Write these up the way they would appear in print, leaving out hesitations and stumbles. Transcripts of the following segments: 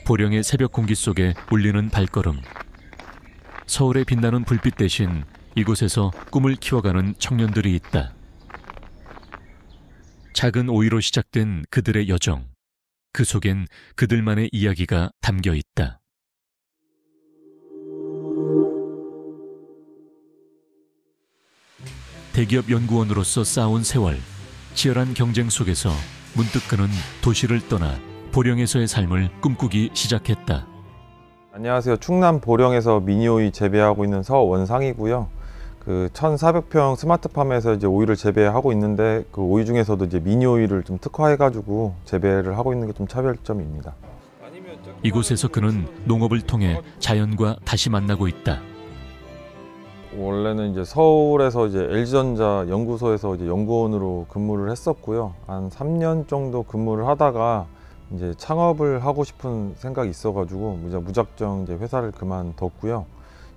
보령의 새벽 공기 속에 울리는 발걸음. 서울의 빛나는 불빛 대신 이곳에서 꿈을 키워가는 청년들이 있다. 작은 오이로 시작된 그들의 여정. 그 속엔 그들만의 이야기가 담겨 있다. 대기업 연구원으로서 쌓아온 세월, 치열한 경쟁 속에서 문득 그는 도시를 떠나 보령에서의 삶을 꿈꾸기 시작했다. 안녕하세요. 충남 보령에서 미니오이 재배하고 있는 서원상이고요. 그 1,400평 스마트팜에서 이제 오이를 재배하고 있는데 그 오이 중에서도 이제 미니오이를 좀 특화해가지고 재배를 하고 있는 게 좀 차별점입니다. 이곳에서 그는 농업을 통해 자연과 다시 만나고 있다. 원래는 이제 서울에서 이제 LG전자 연구소에서 이제 연구원으로 근무를 했었고요. 한 3년 정도 근무를 하다가 이제 창업을 하고 싶은 생각이 있어가지고 무작정 이제 회사를 그만뒀고요.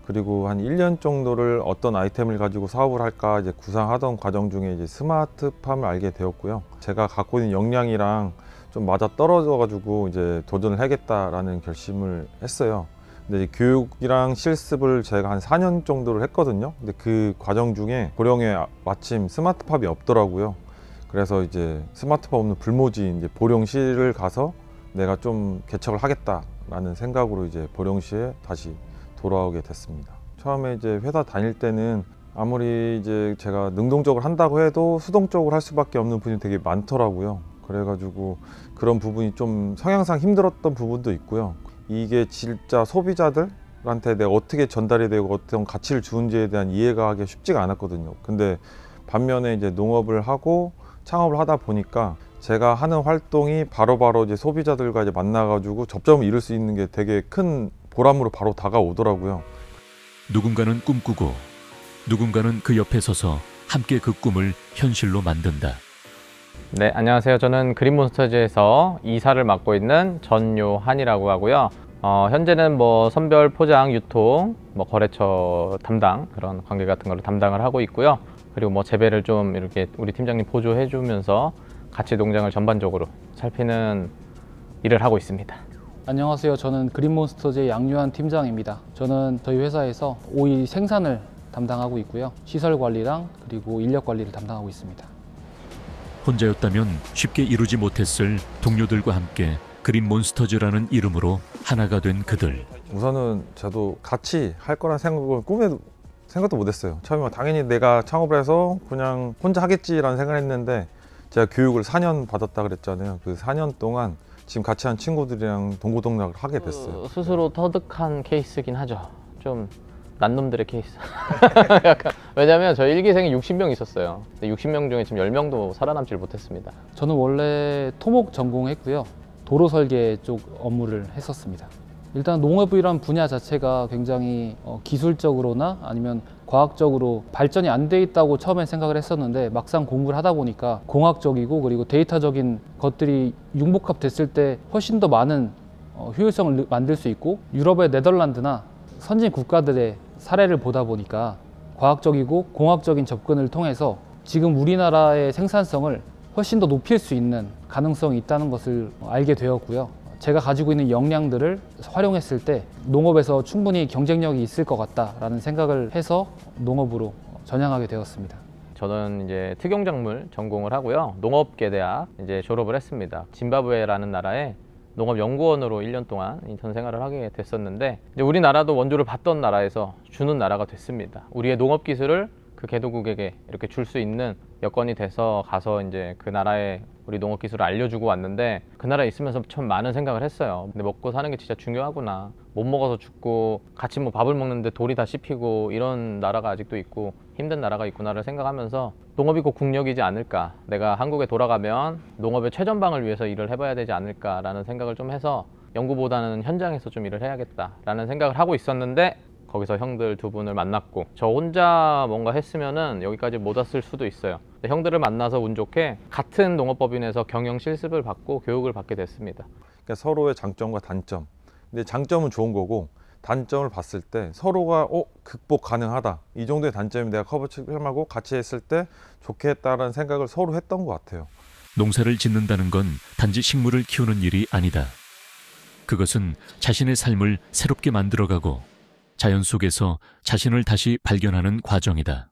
그리고 한 1년 정도를 어떤 아이템을 가지고 사업을 할까 이제 구상하던 과정 중에 이제 스마트팜을 알게 되었고요. 제가 갖고 있는 역량이랑 좀 맞아 떨어져가지고 이제 도전을 하겠다라는 결심을 했어요. 근데 교육이랑 실습을 제가 한 4년 정도를 했거든요. 근데 그 과정 중에 보령에 마침 스마트팜이 없더라고요. 그래서 이제 스마트팜 없는 불모지인 이제 보령시를 가서 내가 좀 개척을 하겠다라는 생각으로 이제 보령시에 다시 돌아오게 됐습니다. 처음에 이제 회사 다닐 때는 아무리 이제 제가 능동적으로 한다고 해도 수동적으로 할 수밖에 없는 부분이 되게 많더라고요. 그래가지고 그런 부분이 좀 성향상 힘들었던 부분도 있고요. 이게 진짜 소비자들한테 내가 어떻게 전달이 되고 어떤 가치를 주는지에 대한 이해가 하기 쉽지가 않았거든요. 근데 반면에 이제 농업을 하고 창업을 하다 보니까 제가 하는 활동이 바로바로 이제 소비자들과 이제 만나가지고 접점을 이룰 수 있는 게 되게 큰 보람으로 바로 다가오더라고요. 누군가는 꿈꾸고 누군가는 그 옆에 서서 함께 그 꿈을 현실로 만든다. 네, 안녕하세요. 저는 그린몬스터즈에서 이사를 맡고 있는 전요한이라고 하고요. 현재는 뭐 선별, 포장, 유통, 뭐 거래처 담당 그런 관계 같은 거를 담당을 하고 있고요. 그리고 뭐 재배를 좀 이렇게 우리 팀장님 보조해 주면서 같이 농장을 전반적으로 살피는 일을 하고 있습니다. 안녕하세요. 저는 그린몬스터즈의 양요한 팀장입니다. 저는 저희 회사에서 오이 생산을 담당하고 있고요. 시설 관리랑 그리고 인력 관리를 담당하고 있습니다. 혼자였다면 쉽게 이루지 못했을 동료들과 함께 그린몬스터즈라는 이름으로 하나가 된 그들. 우선은 저도 같이 할 거란 생각을 꿈에도 생각도 못했어요. 처음에 당연히 내가 창업을 해서 그냥 혼자 하겠지라는 생각을 했는데 제가 교육을 4년 받았다 그랬잖아요. 그 4년 동안 지금 같이 한 친구들이랑 동고동락을 하게 됐어요. 스스로 터득한 케이스긴 하죠. 좀 난놈들의 케이스. 약간, 왜냐면 저희 일기생이 60명 있었어요. 근데 60명 중에 지금 10명도 살아남질 못했습니다. 저는 원래 토목 전공했고요. 도로 설계 쪽 업무를 했었습니다. 일단 농업이란 분야 자체가 굉장히 기술적으로나 아니면 과학적으로 발전이 안 돼 있다고 처음엔 생각을 했었는데 막상 공부를 하다 보니까 공학적이고 그리고 데이터적인 것들이 융복합 됐을 때 훨씬 더 많은 효율성을 만들 수 있고 유럽의 네덜란드나 선진 국가들의 사례를 보다 보니까 과학적이고 공학적인 접근을 통해서 지금 우리나라의 생산성을 훨씬 더 높일 수 있는 가능성이 있다는 것을 알게 되었고요. 제가 가지고 있는 역량들을 활용했을 때 농업에서 충분히 경쟁력이 있을 것 같다라는 생각을 해서 농업으로 전향하게 되었습니다. 저는 이제 특용작물 전공을 하고요. 농업계대학 이제 졸업을 했습니다. 짐바브웨라는 나라에 농업연구원으로 1년 동안 인턴 생활을 하게 됐었는데 이제 우리나라도 원조를 받던 나라에서 주는 나라가 됐습니다. 우리의 농업 기술을 그 개도국에게 이렇게 줄 수 있는 여건이 돼서 가서 이제 그 나라에 우리 농업 기술을 알려주고 왔는데 그 나라에 있으면서 참 많은 생각을 했어요. 근데 먹고 사는 게 진짜 중요하구나. 못 먹어서 죽고 같이 뭐 밥을 먹는데 돌이 다 씹히고 이런 나라가 아직도 있고 힘든 나라가 있구나를 생각하면서 농업이 곧 국력이지 않을까. 내가 한국에 돌아가면 농업의 최전방을 위해서 일을 해봐야 되지 않을까라는 생각을 좀 해서 연구보다는 현장에서 좀 일을 해야겠다라는 생각을 하고 있었는데 거기서 형들 두 분을 만났고 저 혼자 뭔가 했으면은 여기까지 못 왔을 수도 있어요. 근데 형들을 만나서 운 좋게 같은 농업법인에서 경영 실습을 받고 교육을 받게 됐습니다. 그러니까 서로의 장점과 단점. 근데 장점은 좋은 거고 단점을 봤을 때 서로가 극복 가능하다. 이 정도의 단점이 내가 커버 체크하고 같이 했을 때 좋겠다라는 생각을 서로 했던 것 같아요. 농사를 짓는다는 건 단지 식물을 키우는 일이 아니다. 그것은 자신의 삶을 새롭게 만들어가고 자연 속에서 자신을 다시 발견하는 과정이다.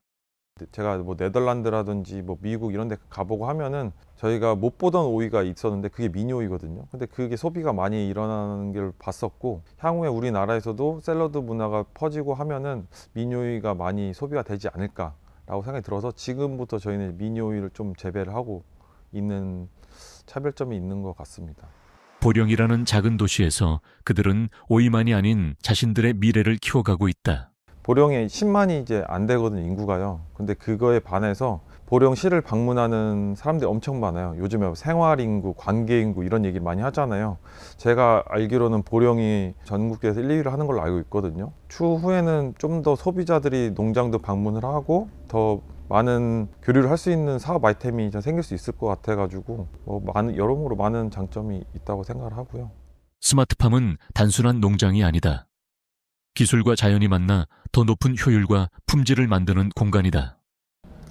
제가 뭐 네덜란드라든지 뭐 미국 이런 데 가보고 하면은 저희가 못 보던 오이가 있었는데 그게 미니오이거든요. 근데 그게 소비가 많이 일어나는 걸 봤었고, 향후에 우리나라에서도 샐러드 문화가 퍼지고 하면은 미니오이가 많이 소비가 되지 않을까라고 생각이 들어서 지금부터 저희는 미니오이를 좀 재배를 하고 있는 차별점이 있는 것 같습니다. 보령이라는 작은 도시에서 그들은 오이만이 아닌 자신들의 미래를 키워가고 있다. 보령에 10만이 이제 안 되거든요, 인구가요. 근데 그거에 반해서 보령시를 방문하는 사람들이 엄청 많아요. 요즘에 생활인구, 관계인구 이런 얘기 많이 하잖아요. 제가 알기로는 보령이 전국에서 1, 2위를 하는 걸로 알고 있거든요. 추후에는 좀 더 소비자들이 농장도 방문을 하고 더 많은 교류를 할 수 있는 사업 아이템이 생길 수 있을 것 같아가지고 여러모로 많은 장점이 있다고 생각을 하고요. 스마트팜은 단순한 농장이 아니다. 기술과 자연이 만나 더 높은 효율과 품질을 만드는 공간이다.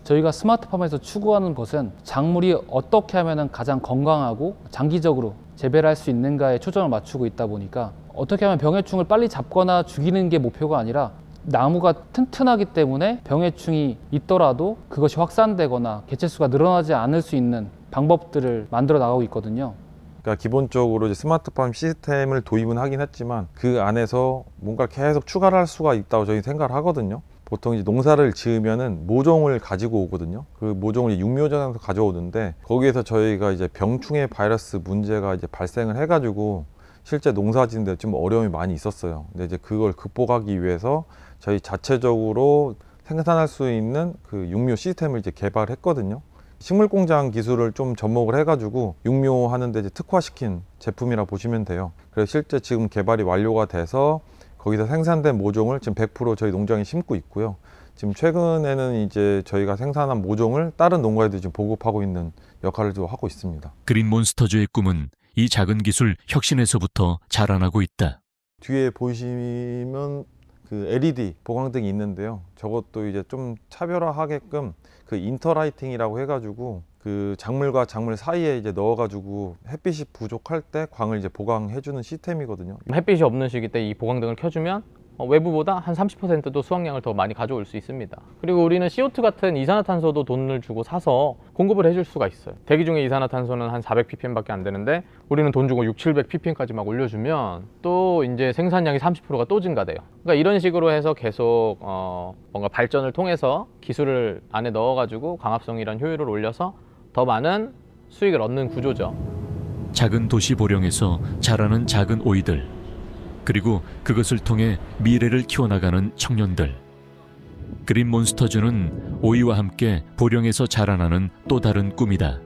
저희가 스마트팜에서 추구하는 것은 작물이 어떻게 하면 가장 건강하고 장기적으로 재배를 할 수 있는가에 초점을 맞추고 있다 보니까 어떻게 하면 병해충을 빨리 잡거나 죽이는 게 목표가 아니라 나무가 튼튼하기 때문에 병해충이 있더라도 그것이 확산되거나 개체수가 늘어나지 않을 수 있는 방법들을 만들어 나가고 있거든요. 그러니까 기본적으로 이제 스마트팜 시스템을 도입은 하긴 했지만 그 안에서 뭔가 계속 추가를 할 수가 있다고 저희 생각을 하거든요. 보통 이제 농사를 지으면은 모종을 가지고 오거든요. 그 모종을 육묘장에서 가져오는데 거기에서 저희가 이제 병충해 바이러스 문제가 이제 발생을 해가지고 실제 농사 짓는데 좀 어려움이 많이 있었어요. 근데 이제 그걸 극복하기 위해서 저희 자체적으로 생산할 수 있는 그 육묘 시스템을 이제 개발을 했거든요. 식물공장 기술을 좀 접목을 해가지고 육묘하는데 이제 특화시킨 제품이라 보시면 돼요. 그래서 실제 지금 개발이 완료가 돼서 거기서 생산된 모종을 지금 100% 저희 농장에 심고 있고요. 지금 최근에는 이제 저희가 생산한 모종을 다른 농가에도 지금 보급하고 있는 역할을 좀 하고 있습니다. 그린몬스터즈의 꿈은 이 작은 기술 혁신에서부터 자라나고 있다. 뒤에 보시면 그 LED 보강등이 있는데요. 저것도 이제 좀 차별화하게끔 그 인터라이팅이라고 해가지고 그 작물과 작물 사이에 이제 넣어가지고 햇빛이 부족할 때 광을 이제 보강해주는 시스템이거든요. 햇빛이 없는 시기 때 이 보강등을 켜주면 외부보다 한 30%도 수확량을 더 많이 가져올 수 있습니다. 그리고 우리는 CO2 같은 이산화탄소도 돈을 주고 사서 공급을 해줄 수가 있어요. 대기 중에 이산화탄소는 한 400ppm밖에 안 되는데 우리는 돈 주고 600-700ppm까지 막 올려주면 또 이제 생산량이 30%가 또 증가돼요. 그러니까 이런 식으로 해서 계속 뭔가 발전을 통해서 기술을 안에 넣어가지고 광합성이란 효율을 올려서 더 많은 수익을 얻는 구조죠. 작은 도시 보령에서 자라는 작은 오이들, 그리고 그것을 통해 미래를 키워나가는 청년들. 그린몬스터즈는 오이와 함께 보령에서 자라나는 또 다른 꿈이다.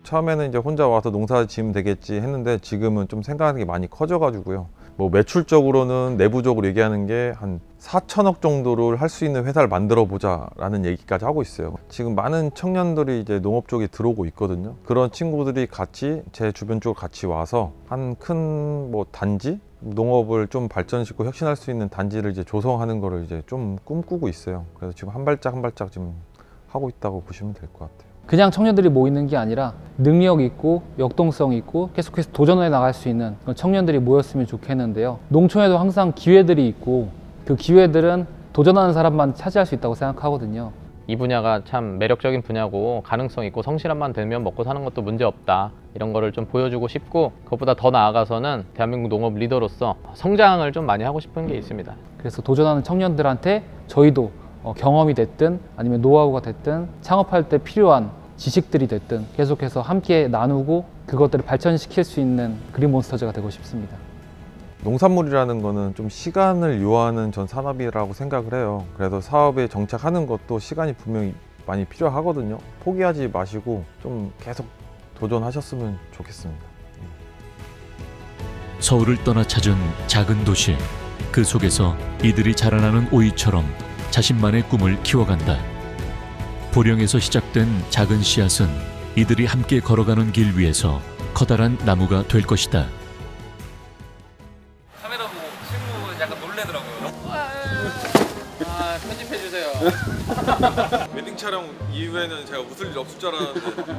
처음에는 이제 혼자 와서 농사 지으면 되겠지 했는데 지금은 좀 생각하는 게 많이 커져가지고요. 뭐 매출적으로는 내부적으로 얘기하는 게 한 4천억 정도를 할 수 있는 회사를 만들어 보자라는 얘기까지 하고 있어요. 지금 많은 청년들이 이제 농업 쪽에 들어오고 있거든요. 그런 친구들이 같이 제 주변 쪽으로 같이 와서 한 큰 뭐 단지, 농업을 좀 발전시키고 혁신할 수 있는 단지를 이제 조성하는 거를 이제 좀 꿈꾸고 있어요. 그래서 지금 한 발짝 한 발짝 지금 하고 있다고 보시면 될 것 같아요. 그냥 청년들이 모이는 게 아니라 능력 있고 역동성 있고 계속해서 도전해 나갈 수 있는 그런 청년들이 모였으면 좋겠는데요. 농촌에도 항상 기회들이 있고 그 기회들은 도전하는 사람만 차지할 수 있다고 생각하거든요. 이 분야가 참 매력적인 분야고 가능성 있고 성실함만 되면 먹고 사는 것도 문제 없다, 이런 거를 좀 보여주고 싶고, 그것보다 더 나아가서는 대한민국 농업 리더로서 성장을 좀 많이 하고 싶은 게 있습니다. 그래서 도전하는 청년들한테 저희도 경험이 됐든 아니면 노하우가 됐든 창업할 때 필요한 지식들이 됐든 계속해서 함께 나누고 그것들을 발전시킬 수 있는 그린몬스터즈가 되고 싶습니다. 농산물이라는 거는 좀 시간을 요하는 전 산업이라고 생각을 해요. 그래서 사업에 정착하는 것도 시간이 분명히 많이 필요하거든요. 포기하지 마시고 좀 계속 도전하셨으면 좋겠습니다. 서울을 떠나 찾은 작은 도시, 그 속에서 이들이 자라나는 오이처럼 자신만의 꿈을 키워간다. 보령에서 시작된 작은 씨앗은 이들이 함께 걸어가는 길 위에서 커다란 나무가 될 것이다. 카메라 보고 친구 약간 놀래더라고요. 편집해주세요. 웨딩 촬영 이후에는 제가 웃을 일 없을 줄 알았는데